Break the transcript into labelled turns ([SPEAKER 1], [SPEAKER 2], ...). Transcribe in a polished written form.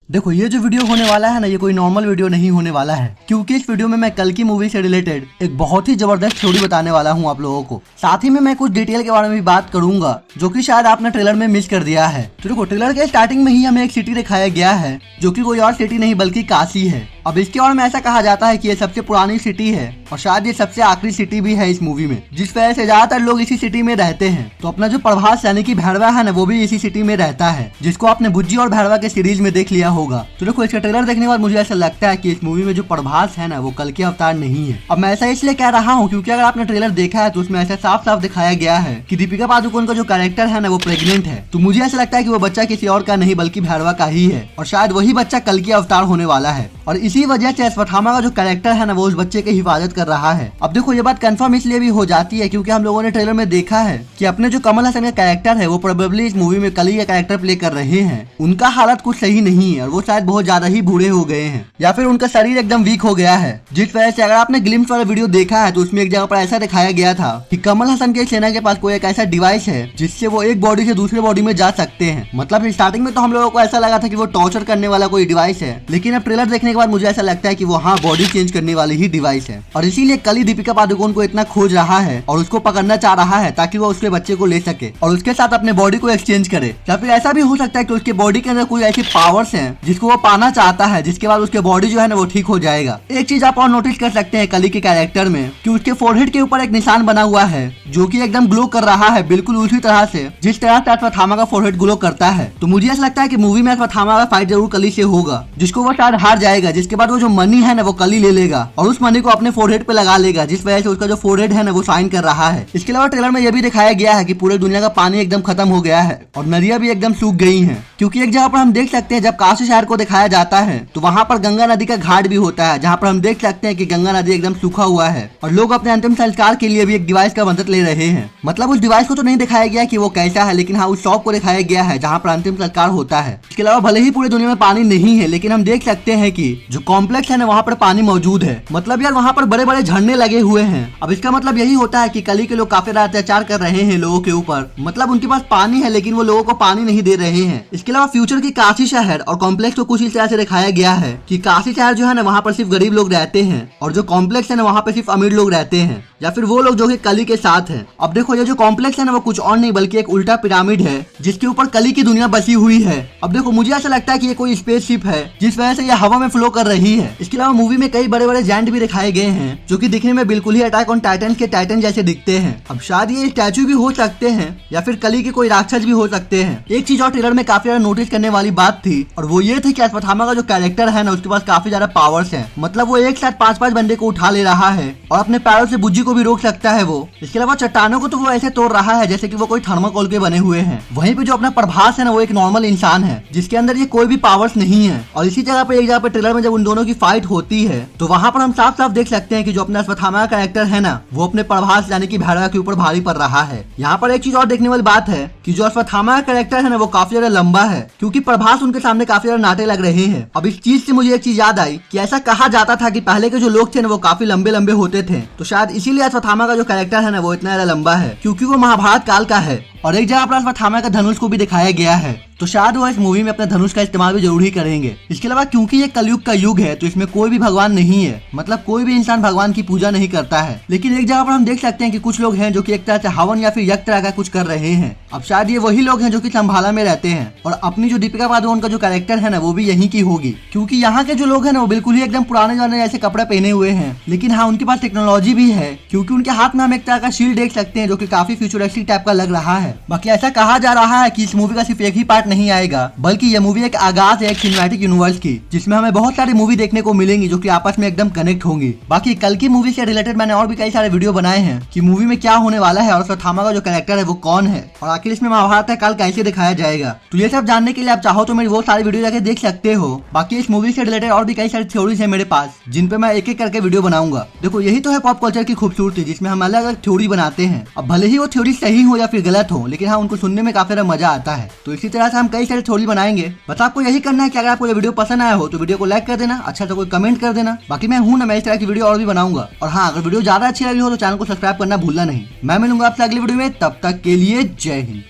[SPEAKER 1] देखो ये जो वीडियो होने वाला है ना, ये कोई नॉर्मल वीडियो नहीं होने वाला है, क्योंकि इस वीडियो में मैं कल की मूवी से रिलेटेड एक बहुत ही जबरदस्त स्टोरी बताने वाला हूँ आप लोगों को। साथ ही में मैं कुछ डिटेल के बारे में भी बात करूंगा जो कि शायद आपने ट्रेलर में मिस कर दिया है। तो देखो ट्रेलर के स्टार्टिंग में ही हमें एक सिटी दिखाया गया है जो कि कोई और सिटी नहीं बल्कि काशी है। अब इसके बारे में ऐसा कहा जाता है कि ये सबसे पुरानी सिटी है और शायद ये सबसे आखिरी सिटी भी है इस मूवी में, जिस वजह से ज्यादातर लोग इसी सिटी में रहते हैं। तो अपना जो प्रभास यानी कि भैरवा है ना, वो भी इसी सिटी में रहता है, जिसको आपने बुज्जी और भैरवा के सीरीज में देख लिया होगा। तो देखो इसका ट्रेलर देखने के बाद मुझे ऐसा लगता है कि इस मूवी में जो प्रभास है ना, वो कल के अवतार नहीं है। अब मैं ऐसा इसलिए कह रहा हूँ क्योंकि अगर आपने ट्रेलर देखा है तो उसमें ऐसा साफ साफ दिखाया गया है कि दीपिका पादुकोण का जो कैरेक्टर है ना, वो प्रेग्नेंट है। तो मुझे ऐसा लगता है कि वो बच्चा किसी और का नहीं बल्कि भैरवा का ही है और शायद वही बच्चा कल के अवतार होने वाला है। और इसी वजह से अश्वत्थामा का जो कैरेक्टर है ना, वो उस बच्चे की हिफाजत कर रहा है। अब देखो ये बात कंफर्म इसलिए भी हो जाती है क्योंकि हम लोगों ने ट्रेलर में देखा है कि अपने जो कमल हसन का कैरेक्टर है, वो प्रोबेबली इस मूवी में कली का कैरेक्टर प्ले कर रहे हैं। उनका हालत कुछ सही नहीं है और वो शायद बहुत ज्यादा ही बूढ़े हो गए हैं या फिर उनका शरीर एकदम वीक हो गया है, जिस वजह से अगर आपने ग्लिम्स वाला वीडियो देखा है तो उसमें एक जगह पर ऐसा दिखाया गया था कि कमल हसन के सेना के पास कोई एक ऐसा डिवाइस है जिससे वो एक बॉडी से दूसरे बॉडी में जा सकते हैं। मतलब स्टार्टिंग में तो हम लोगों को ऐसा लगा था कि वो टॉर्चर करने वाला कोई डिवाइस है, लेकिन अब ट्रेलर देखने के बाद मुझे ऐसा लगता है कि वो हाँ बॉडी चेंज करने वाली ही डिवाइस है और इसीलिए कल दीपिका पादुकोण को इतना खोज रहा है और उसको पकड़ना चाह रहा है ताकि वो उसके बच्चे को ले सके और उसके साथ अपने बॉडी को एक्सचेंज करे। या फिर ऐसा भी हो सकता है कि उसके बॉडी के अंदर कोई ऐसी पावर्स हैं जिसको वो पाना चाहता है, जिसके बाद उसके बॉडी जो है ना वो ठीक हो जाएगा। एक चीज आप और नोटिस कर सकते हैं कली के कैरेक्टर में कि उसके फोरहेड के ऊपर एक निशान बना हुआ है जो कि एकदम ग्लो कर रहा है, बिल्कुल उसी तरह से जिस तरह से अश्वत्थामा का फोरहेड ग्लो करता है। तो मुझे ऐसा लगता है कि मूवी में अश्वत्थामा का फाइट जरूर कली से होगा, जिसको वो शायद हार जाएगा, जिसके बाद वो जो मनी है ना वो कली ले लेगा और उस मनी को अपने फोरहेड पे लगा लेगा, जिस वजह से उसका जो फोरहेड है ना वो शाइन कर रहा है। इसके अलावा ट्रेलर में यह भी दिखाया गया है कि पूरे दुनिया का पानी एकदम खत्म हो गया है और नदियां भी एकदम सूख गई हैं, क्योंकि एक जगह पर हम देख सकते हैं जब काशी शहर को दिखाया जाता है तो वहाँ पर गंगा नदी का घाट भी होता है, जहाँ पर हम देख सकते हैं कि गंगा नदी एकदम सूखा हुआ है और लोग अपने अंतिम संस्कार के लिए भी एक डिवाइस का मदद ले रहे हैं। मतलब उस डिवाइस को तो नहीं दिखाया गया कि वो कैसा है, लेकिन हाँ उस शॉप को दिखाया गया है जहाँ पर अंतिम संस्कार होता है। इसके अलावा भले ही पूरी दुनिया में पानी नहीं है, लेकिन हम देख सकते हैं कि जो कॉम्प्लेक्स है ना वहाँ पर पानी मौजूद है। मतलब यार वहाँ पर बड़े बड़े झरने लगे हुए हैं। अब इसका मतलब यही होता है कि कली के लोग काफी ज्यादा अत्याचार कर रहे हैं लोगों के ऊपर। मतलब उनके पास पानी है लेकिन वो लोगों को पानी नहीं दे रहे हैं। इसके अलावा फ्यूचर की काशी शहर और कॉम्प्लेक्स को कुछ इस तरह से दिखाया गया है कि काशी शहर जो है ना वहाँ पर सिर्फ गरीब लोग रहते हैं और जो कॉम्प्लेक्स है ना वहाँ पे सिर्फ अमीर लोग रहते हैं या फिर वो लोग जो कि कली के साथ हैं। अब देखो ये जो कॉम्प्लेक्स है ना वो कुछ और नहीं बल्कि एक उल्टा पिरामिड है जिसके ऊपर कली की दुनिया बसी हुई है। अब देखो मुझे ऐसा लगता है कि ये कोई स्पेसशिप है जिस वजह से ये हवा में फ्लो कर रही है। इसके अलावा मूवी में कई बड़े बड़े जायंट भी दिखाए गए हैं जो कि दिखने में बिल्कुल ही अटैक ऑन टाइटन के टाइटन जैसे दिखते हैं। अब शायद ये स्टैचू भी हो सकते हैं या फिर कली के कोई राक्षस भी हो सकते हैं। एक चीज और ट्रेलर में काफी ज्यादा नोटिस करने वाली बात थी और वो ये थी कि अश्वत्थामा का जो कैरेक्टर है ना उसके पास काफी ज्यादा पावर्स हैं। मतलब वो एक साथ 5-5 बंदे को उठा ले रहा है और अपने पैरों से बुज्जी को भी रोक सकता है वो। इसके अलावा चट्टानों को तो वो ऐसे तोड़ रहा है जैसे कि वो कोई थर्माकोल के बने हुए हैं। वहीं पे जो अपना प्रभास है ना वो एक नॉर्मल इंसान है जिसके अंदर ये कोई भी पावर्स नहीं है। और इसी जगह पे एक जगह पे ट्रेलर में जब उन दोनों की फाइट होती है तो वहाँ पर हम साफ साफ देख सकते हैं कि जो अपना अश्वत्थामा का कैरेक्टर है ना वो अपने प्रभास यानी कि भैरवा के ऊपर भारी पड़ रहा है। यहाँ पर एक चीज और देखने वाली बात है कि जो अश्वत्थामा का कैरेक्टर है ना वो काफी ज्यादा लंबा है, क्योंकि प्रभास उनके सामने काफी ज्यादा नाटे लग रहे हैं। अब इस चीज से मुझे एक चीज याद आई कि ऐसा कहा जाता था कि पहले के जो लोग थे ना वो काफी लंबे लंबे होते थे, तो शायद इसीलिए अश्वत्थामा का जो कैरेक्टर है ना वो इतना ज्यादा लंबा है, क्योंकि वो महाभारत काल का है। और एक जगह पर अश्वत्थामा का धनुष को भी दिखाया गया है, तो शायद वो इस मूवी में अपने धनुष का इस्तेमाल भी जरूर ही करेंगे। इसके अलावा क्योंकि ये कलयुग का युग है तो इसमें कोई भी भगवान नहीं है, मतलब कोई भी इंसान भगवान की पूजा नहीं करता है। लेकिन एक जगह पर हम देख सकते हैं कि कुछ लोग हैं जो कि एक तरह से हवन या फिर यज्ञ तरह का कुछ कर रहे हैं। अब शायद ये वही लोग हैं जो कि संभाला में रहते हैं और अपनी जो दीपिका पादुकोण का जो कैरेक्टर है ना वो भी यहीं की होगी, क्योंकि यहाँ के जो लोग हैं ना वो बिल्कुल ही एकदम पुराने जमाने जैसे कपड़े पहने हुए हैं। लेकिन हाँ उनके पास टेक्नोलॉजी भी है, क्योंकि उनके हाथ में हम एक तरह का शील्ड देख सकते हैं जो कि काफी फ्यूचरिस्टिक टाइप का लग रहा है। बाकी ऐसा कहा जा रहा है कि इस मूवी का सिर्फ एक ही पार्ट नहीं आएगा, बल्कि यह मूवी एक आगाज है एक सिनेमैटिक यूनिवर्स की, जिसमें हमें बहुत सारी मूवी देखने को मिलेंगी जो कि आपस में एकदम कनेक्ट होंगी। बाकी कल की मूवी से रिलेटेड मैंने और भी कई सारे वीडियो बनाए हैं कि मूवी में क्या होने वाला है और अश्वत्थामा का जो कैरेक्टर है वो कौन है और आखिर इसमें महाभारत काल कैसे दिखाया जाएगा। तो ये सब जानने के लिए आप चाहो तो मेरी वो सारी वीडियो जाके देख सकते हो। बाकी इस मूवी से रिलेटेड और भी कई सारी थ्योरीज है मेरे पास जिन पे मैं एक एक करके वीडियो बनाऊंगा। देखो यही तो है पॉप कल्चर की खूबसूरती, जिसमें हम अलग अलग थ्योरी बनाते हैं। अब भले ही वो थ्योरी सही हो या फिर गलत हो, लेकिन हाँ उनको सुनने में काफी मजा आता है। तो इसी तरह से हम कई सारी थ्योरी बनाएंगे। बस आपको यही करना है कि अगर आपको ये वीडियो पसंद आया हो तो वीडियो को लाइक कर देना, अच्छा तो कोई कमेंट कर देना। बाकी मैं हूं ना, मैं इस तरह की वीडियो और भी बनाऊंगा। और हाँ अगर वीडियो ज्यादा अच्छी लगी हो तो चैनल को सब्सक्राइब करना भूलना नहीं। मैं मिलूंगा आपसे अगली वीडियो में, तब तक के लिए जय हिंद।